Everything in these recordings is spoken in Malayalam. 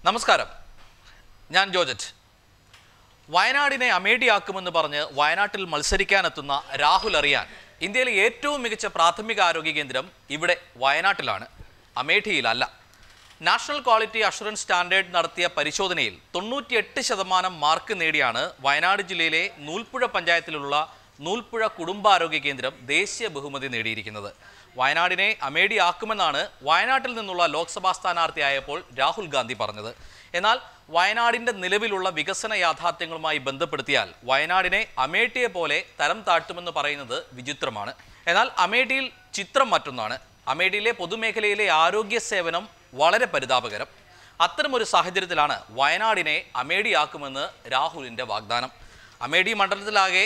നമസ്കാരം, ഞാൻ ജോർജറ്റ്. വയനാടിനെ അമേഠിയാക്കുമെന്ന് പറഞ്ഞ് വയനാട്ടിൽ മത്സരിക്കാനെത്തുന്ന രാഹുൽ അറിയാൻ ഇന്ത്യയിലെ ഏറ്റവും മികച്ച പ്രാഥമിക ആരോഗ്യ കേന്ദ്രം ഇവിടെ വയനാട്ടിലാണ്, അമേഠിയിലല്ല. നാഷണൽ ക്വാളിറ്റി അഷുറൻസ് സ്റ്റാൻഡേർഡ് നടത്തിയ പരിശോധനയിൽ 98% മാർക്ക് നേടിയാണ് വയനാട് ജില്ലയിലെ നൂൽപ്പുഴ പഞ്ചായത്തിലുള്ള നൂൽപ്പുഴ കുടുംബാരോഗ്യ കേന്ദ്രം ദേശീയ ബഹുമതി നേടിയിരിക്കുന്നത്. വയനാടിനെ അമേഠിയാക്കുമെന്നാണ് വയനാട്ടിൽ നിന്നുള്ള ലോക്സഭാ സ്ഥാനാർത്ഥിയായപ്പോൾ രാഹുൽ ഗാന്ധി പറഞ്ഞത്. എന്നാൽ വയനാടിൻ്റെ നിലവിലുള്ള വികസന യാഥാർത്ഥ്യങ്ങളുമായി ബന്ധപ്പെടുത്തിയാൽ വയനാടിനെ അമേഠിയെ പോലെ തരം താഴ്ത്തുമെന്ന് പറയുന്നത് വിചിത്രമാണ്. എന്നാൽ അമേഠിയിൽ ചിത്രം മറ്റൊന്നാണ്. അമേഠിയിലെ പൊതുമേഖലയിലെ ആരോഗ്യ സേവനം വളരെ പരിതാപകരം. അത്തരമൊരു സാഹചര്യത്തിലാണ് വയനാടിനെ അമേഠിയാക്കുമെന്ന് രാഹുലിൻ്റെ വാഗ്ദാനം. അമേഠി മണ്ഡലത്തിലാകെ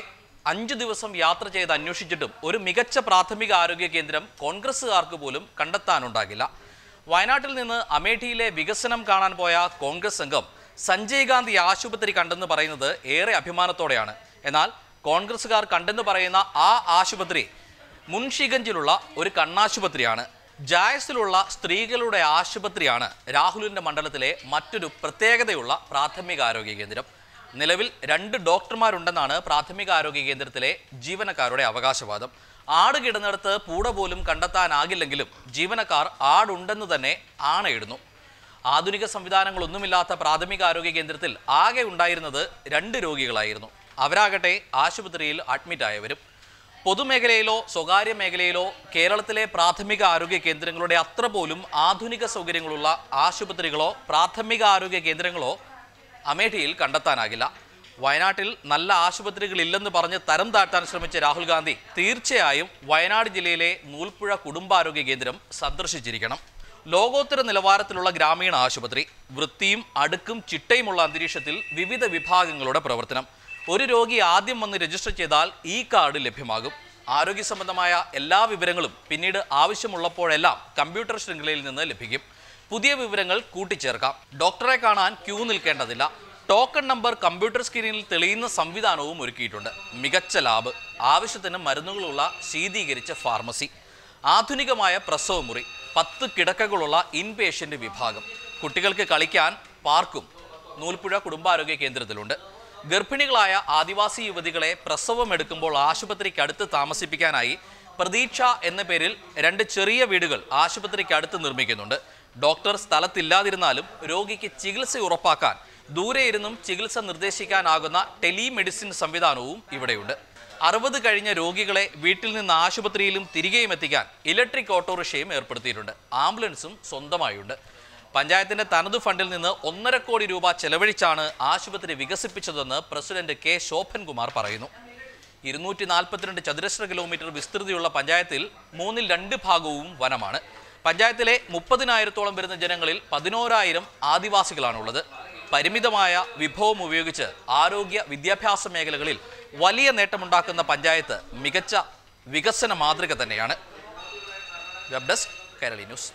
5 ദിവസം യാത്ര ചെയ്ത് അന്വേഷിച്ചിട്ടും ഒരു മികച്ച പ്രാഥമിക ആരോഗ്യ കേന്ദ്രം കോൺഗ്രസ്സുകാർക്ക് പോലും കണ്ടെത്താനുണ്ടാകില്ല. വയനാട്ടിൽ നിന്ന് അമേഠിയിലെ വികസനം കാണാൻ പോയ കോൺഗ്രസ് സംഘം സഞ്ജയ് ഗാന്ധി ആശുപത്രി കണ്ടെന്ന് പറയുന്നത് ഏറെ അഭിമാനത്തോടെയാണ്. എന്നാൽ കോൺഗ്രസ്സുകാർ കണ്ടെന്ന് പറയുന്ന ആ ആശുപത്രി മുൻഷിഗഞ്ചിലുള്ള ഒരു കണ്ണാശുപത്രിയാണ്. ജായസിലുള്ള സ്ത്രീകളുടെ ആശുപത്രിയാണ് രാഹുലിൻ്റെ മണ്ഡലത്തിലെ മറ്റൊരു പ്രത്യേകതയുള്ള പ്രാഥമിക ആരോഗ്യ കേന്ദ്രം. നിലവിൽ 2 ഡോക്ടർമാരുണ്ടെന്നാണ് പ്രാഥമിക ആരോഗ്യ കേന്ദ്രത്തിലെ ജീവനക്കാരുടെ അവകാശവാദം. ആട് കിടന്നിടത്ത് പൂട പോലും കണ്ടെത്താനാകില്ലെങ്കിലും ജീവനക്കാർ ആടുണ്ടെന്ന് തന്നെ ആണയിടുന്നു. ആധുനിക സംവിധാനങ്ങളൊന്നുമില്ലാത്ത പ്രാഥമിക ആരോഗ്യ കേന്ദ്രത്തിൽ ആകെ ഉണ്ടായിരുന്നത് 2 രോഗികളായിരുന്നു. അവരാകട്ടെ ആശുപത്രിയിൽ അഡ്മിറ്റായവരും. പൊതുമേഖലയിലോ സ്വകാര്യ മേഖലയിലോ കേരളത്തിലെ പ്രാഥമിക ആരോഗ്യ കേന്ദ്രങ്ങളുടെ അത്ര പോലും ആധുനിക സൗകര്യങ്ങളുള്ള ആശുപത്രികളോ പ്രാഥമിക ആരോഗ്യ കേന്ദ്രങ്ങളോ അമേഠിയിൽ കണ്ടെത്താനാകില്ല. വയനാട്ടിൽ നല്ല ആശുപത്രികളില്ലെന്ന് പറഞ്ഞ് തരം താഴ്ത്താൻ ശ്രമിച്ച രാഹുൽ ഗാന്ധി തീർച്ചയായും വയനാട് ജില്ലയിലെ നൂൽപ്പുഴ കുടുംബാരോഗ്യ കേന്ദ്രം സന്ദർശിച്ചിരിക്കണം. ലോകോത്തര നിലവാരത്തിലുള്ള ഗ്രാമീണ ആശുപത്രി, വൃത്തിയും അടുക്കും ചിട്ടയുമുള്ള അന്തരീക്ഷത്തിൽ വിവിധ വിഭാഗങ്ങളുടെ പ്രവർത്തനം. ഒരു രോഗി ആദ്യം വന്ന് രജിസ്റ്റർ ചെയ്താൽ ഈ കാർഡ് ലഭ്യമാകും. ആരോഗ്യ സംബന്ധമായ എല്ലാ വിവരങ്ങളും പിന്നീട് ആവശ്യമുള്ളപ്പോഴെല്ലാം കമ്പ്യൂട്ടർ ശൃംഖലയിൽ നിന്ന് ലഭിക്കും. പുതിയ വിവരങ്ങൾ കൂട്ടിച്ചേർക്കാം. ഡോക്ടറെ കാണാൻ ക്യൂ നിൽക്കേണ്ടതില്ല. ടോക്കൺ നമ്പർ കമ്പ്യൂട്ടർ സ്ക്രീനിൽ തെളിയുന്ന സംവിധാനവും ഒരുക്കിയിട്ടുണ്ട്. മികച്ച ലാബ്, ആവശ്യത്തിന് മരുന്നുകളുള്ള ശീതീകരിച്ച ഫാർമസി, ആധുനികമായ പ്രസവമുറി, 10 കിടക്കകളുള്ള ഇൻപേഷ്യൻ്റ് വിഭാഗം, കുട്ടികൾക്ക് കളിക്കാൻ പാർക്കും നൂൽപ്പുഴ കുടുംബാരോഗ്യ കേന്ദ്രത്തിലുണ്ട്. ഗർഭിണികളായ ആദിവാസി യുവതികളെ പ്രസവമെടുക്കുമ്പോൾ ആശുപത്രിക്കടുത്ത് താമസിപ്പിക്കാനായി പ്രതീക്ഷ എന്ന പേരിൽ 2 ചെറിയ വീടുകൾ ആശുപത്രിക്കടുത്ത് നിർമ്മിക്കുന്നുണ്ട്. ഡോക്ടർ സ്ഥലത്തില്ലാതിരുന്നാലും രോഗിക്ക് ചികിത്സ ഉറപ്പാക്കാൻ ദൂരെ ഇരുന്നും ചികിത്സ നിർദ്ദേശിക്കാനാകുന്ന ടെലിമെഡിസിൻ സംവിധാനവും ഇവിടെയുണ്ട്. 60 കഴിഞ്ഞ രോഗികളെ വീട്ടിൽ നിന്ന് ആശുപത്രിയിലും തിരികെയും എത്തിക്കാൻ ഇലക്ട്രിക് ഓട്ടോറിക്ഷയും ഏർപ്പെടുത്തിയിട്ടുണ്ട്. ആംബുലൻസും സ്വന്തമായുണ്ട്. പഞ്ചായത്തിന്റെ തനതു ഫണ്ടിൽ നിന്ന് 1.5 കോടി രൂപ ചെലവഴിച്ചാണ് ആശുപത്രി വികസിപ്പിച്ചതെന്ന് പ്രസിഡന്റ് കെ ശോഭൻകുമാർ പറയുന്നു. 242 ചതുരശ്ര കിലോമീറ്റർ വിസ്തൃതിയുള്ള പഞ്ചായത്തിൽ 2/3 ഭാഗവും വനമാണ്. പഞ്ചായത്തിലെ 30,000-ഓളം വരുന്ന ജനങ്ങളിൽ 11,000 ആദിവാസികളാണുള്ളത്. പരിമിതമായ വിഭവം ഉപയോഗിച്ച് ആരോഗ്യ വിദ്യാഭ്യാസ മേഖലകളിൽ വലിയ നേട്ടമുണ്ടാക്കുന്ന പഞ്ചായത്ത് മികച്ച വികസന മാതൃക തന്നെയാണ്. Web desk, Kerali news.